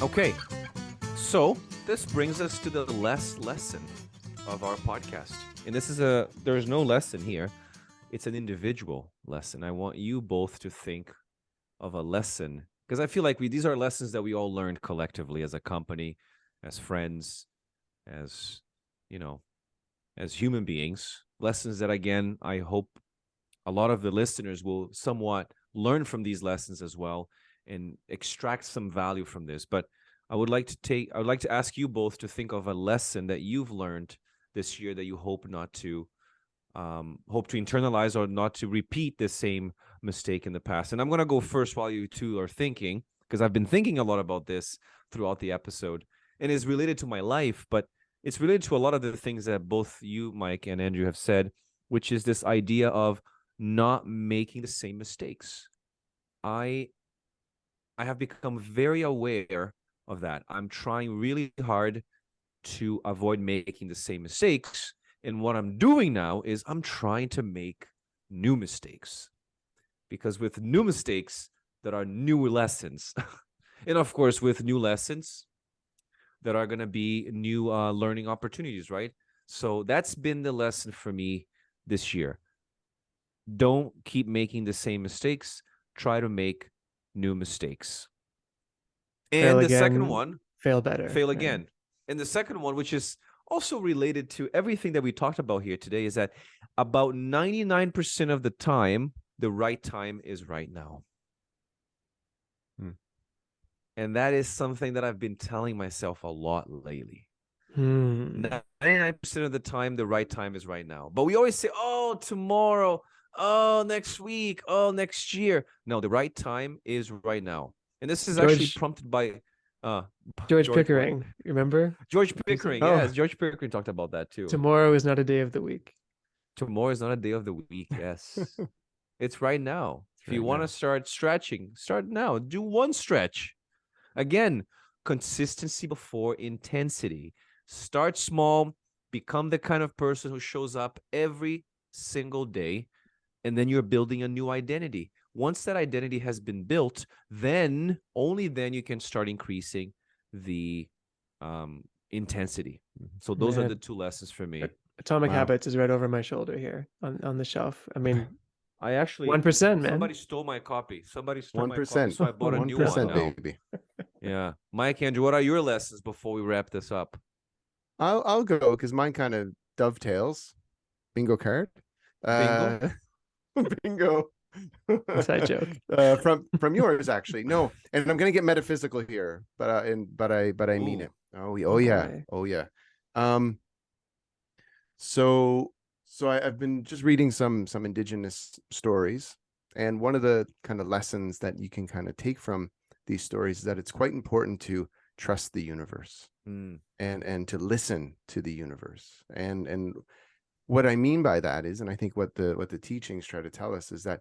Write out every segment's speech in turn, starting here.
Okay, so this brings us to the last lesson of our podcast. And there's no lesson here. It's an individual lesson. I want you both to think of a lesson because I feel like these are lessons that we all learned collectively as a company, as friends, as, as human beings. Lessons that, again, I hope a lot of the listeners will somewhat learn from these lessons as well and extract some value from this. But I would like to ask you both to think of a lesson that you've learned this year that you hope to internalize or not to repeat the same mistake in the past. And I'm going to go first while you two are thinking, because I've been thinking a lot about this throughout the episode, and it's related to my life, but it's related to a lot of the things that both you, Mike, and Andrew have said, which is this idea of not making the same mistakes. I have become very aware of that. I'm trying really hard to avoid making the same mistakes. And what I'm doing now is I'm trying to make new mistakes. Because with new mistakes, there are new lessons. And of course, with new lessons, there are going to be new learning opportunities, right? So that's been the lesson for me this year. Don't keep making the same mistakes. Try to make new mistakes. And Fail the again, second one, fail better. fail again. And the second one, which is also related to everything that we talked about here today, is that about 99% of the time, the right time is right now. And that is something that I've been telling myself a lot lately. 99% of the time, the right time is right now. But we always say, oh, tomorrow, oh, next week, oh, next year. No, the right time is right now. And this is actually prompted by George Pickering, remember? George Pickering, yes. George Pickering talked about that too. Tomorrow is not a day of the week. Tomorrow is not a day of the week, yes. It's right now. If you want to start stretching, start now. Do one stretch. Again, consistency before intensity. Start small, become the kind of person who shows up every single day, and then you're building a new identity. Once that identity has been built, then, only then, you can start increasing the intensity. So those are the two lessons for me. Atomic Habits is right over my shoulder here on the shelf. I mean, I actually 1%, man. Somebody stole my copy. Somebody stole my copy, so I bought a new one now. Baby. Yeah, Mike, Andrew, what are your lessons before we wrap this up? I'll go because mine kind of dovetails. Bingo card. Bingo. Bingo. Inside joke. From yours actually. No, and I'm gonna get metaphysical here, but I mean it. Oh yeah. So I've been just reading some indigenous stories, and one of the kind of lessons that you can kind of take from these stories is that it's quite important to trust the universe and to listen to the universe. And what I mean by that is, and I think what the teachings try to tell us is that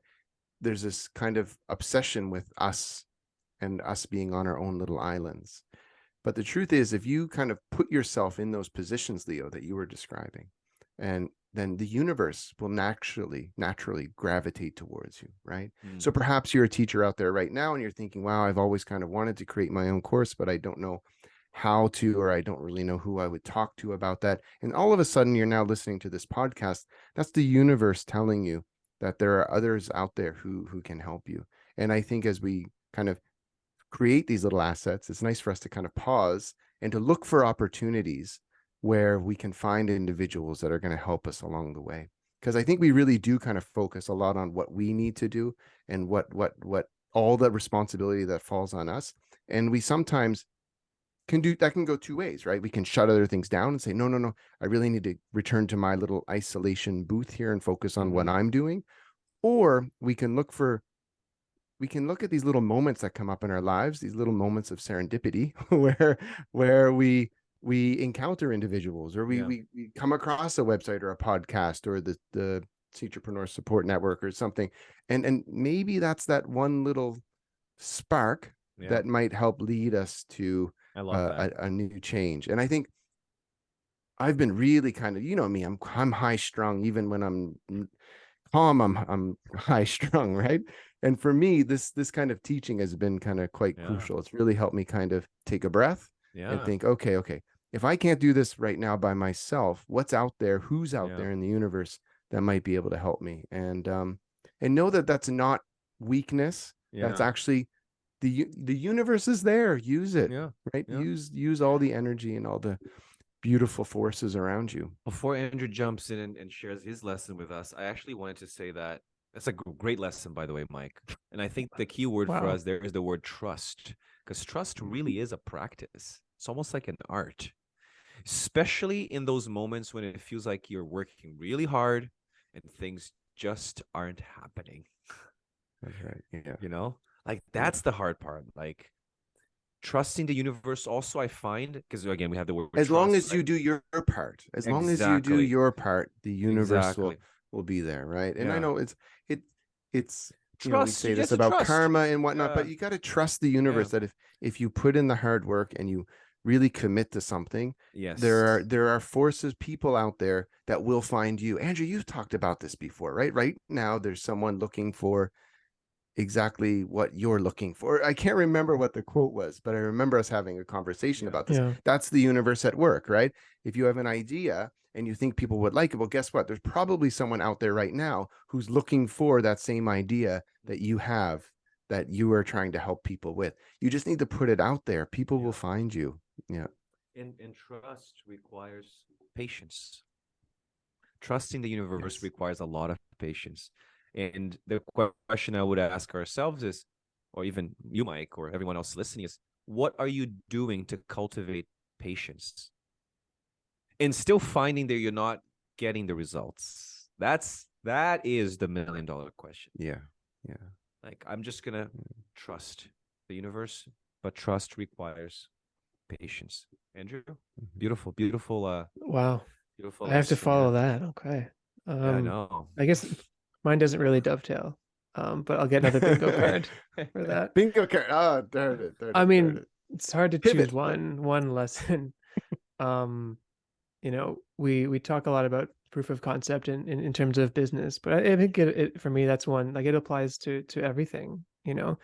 there's this kind of obsession with us and us being on our own little islands. But the truth is, if you kind of put yourself in those positions, Leo, that you were describing, and then the universe will naturally gravitate towards you, right? So perhaps you're a teacher out there right now and you're thinking, wow, I've always kind of wanted to create my own course, but I don't know how to, or I don't really know who I would talk to about that. And all of a sudden you're now listening to this podcast. That's the universe telling you that there are others out there who can help you. And I think as we kind of create these little assets, it's nice for us to kind of pause and to look for opportunities where we can find individuals that are going to help us along the way. Because I think we really do kind of focus a lot on what we need to do and what all the responsibility that falls on us. And we sometimes can go two ways, right? We can shut other things down and say, no, I really need to return to my little isolation booth here and focus on what I'm doing. Or we can look at these little moments that come up in our lives, these little moments of serendipity where we encounter individuals, or we come across a website or a podcast or the Teacherpreneur Support Network or something. And maybe that's that one little spark that might help lead us to a new change. And I think I've been really kind of, you know me, I'm high strung even when I'm calm, I'm high strung, right? And for me, this kind of teaching has been kind of quite crucial. It's really helped me kind of take a breath and think, okay, if I can't do this right now by myself, what's out there? Who's out there in the universe that might be able to help me? And know that that's not weakness. That's actually the universe is there. Use it, right? Use all the energy and all the beautiful forces around you. Before Andrew jumps in and shares his lesson with us, I actually wanted to say that that's a great lesson, by the way, Mike. And I think the key word for us there is the word trust, because trust really is a practice. It's almost like an art, especially in those moments when it feels like you're working really hard and things just aren't happening. That's right. Yeah. You know, like that's the hard part. Like trusting the universe also, I find, because again, we have the word as trust, long as right? you do your part, as long as you do your part, the universe Exactly. will be there, right? And I know it's you trust, know, we say this about karma and whatnot, but you got to trust the universe that if you put in the hard work and you really commit to something, there are forces, people out there that will find you. Andrew, you've talked about this before, right? Right now, there's someone looking for exactly what you're looking for. I can't remember what the quote was, but I remember us having a conversation about this. That's the universe at work, right? If you have an idea and you think people would like it, well, guess what? There's probably someone out there right now who's looking for that same idea that you have, that you are trying to help people with. You just need to put it out there. People will find you. Yeah. And trust requires patience. Trusting the universe requires a lot of patience. And the question I would ask ourselves is, or even you, Mike, or everyone else listening, is what are you doing to cultivate patience? And still finding that you're not getting the results. That is the $1 million question. Yeah. Like, I'm just going to trust the universe, but trust requires patience. Andrew, beautiful. Wow. Beautiful. I have to follow that. Okay. I know. I guess mine doesn't really dovetail. But I'll get another bingo card for that. Bingo card. Oh, darn it. I mean, it's hard to choose Pivot. one lesson. You know, we talk a lot about proof of concept in terms of business, but I think it for me, that's one, like it applies to everything, you know.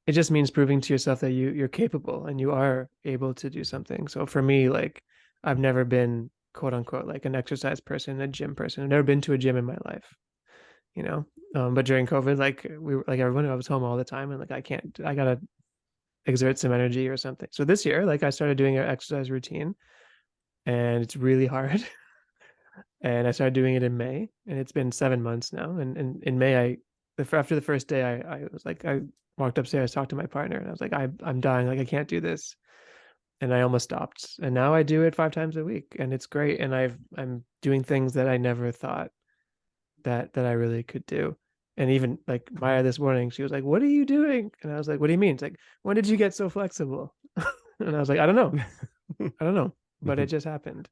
It just means proving to yourself that you're capable and you are able to do something. So for me, like I've never been quote unquote like an exercise person, a gym person. I've never been to a gym in my life, you know. But during COVID, like like everyone, I was home all the time and like I gotta exert some energy or something. So this year, like I started doing an exercise routine and it's really hard. And I started doing it in May and it's been 7 months now. And in May, after the first day, I was like, I walked upstairs, talked to my partner and I was like, I'm dying. Like, I can't do this. And I almost stopped. And now I do it 5 times a week and it's great. And I'm doing things that I never thought that I really could do. And even like Maya this morning, she was like, "What are you doing?" And I was like, "What do you mean?" It's like, "When did you get so flexible?" And I was like, "I don't know, but it just happened."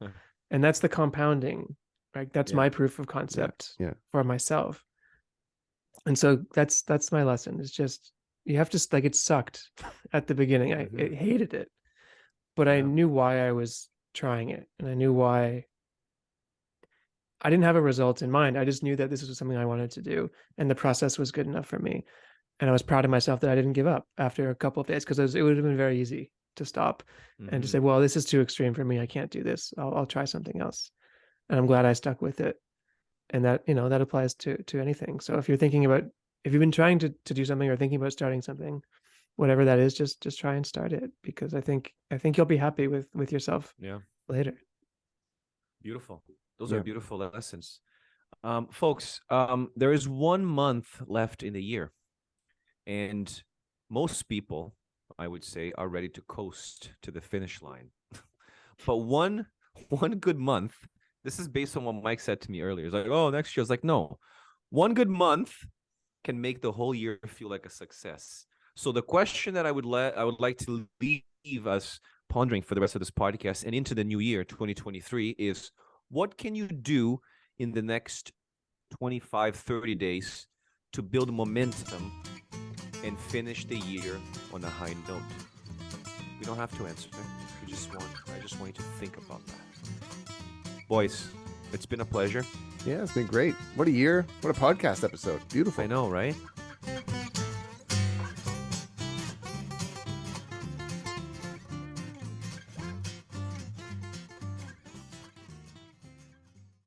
And that's the compounding, right? That's my proof of concept for myself. And so that's my lesson. It's just you have to, like, it sucked at the beginning. I hated it, but I knew why I was trying it, and I knew why. I didn't have a result in mind. I just knew that this was something I wanted to do, and the process was good enough for me. And I was proud of myself that I didn't give up after a couple of days, because it would have been very easy to stop and to say, well, this is too extreme for me. I can't do this. I'll try something else. And I'm glad I stuck with it. And that, you know, that applies to anything. So if you've been trying to do something or thinking about starting something, whatever that is, just try and start it, because I think you'll be happy with yourself later. Beautiful. Those are beautiful lessons. Folks, there is 1 month left in the year. And most people, I would say, are ready to coast to the finish line. But one good month, this is based on what Mike said to me earlier. It's like, oh, next year. I was like, no. 1 good month can make the whole year feel like a success. So the question that I would like to leave us pondering for the rest of this podcast and into the new year, 2023, is what can you do in the next 25, 30 days to build momentum and finish the year on a high note? We don't have to answer that. I just want you to think about that. Boys, It's been a pleasure. Yeah, it's been great. What a year. What a podcast episode. Beautiful. I know, right?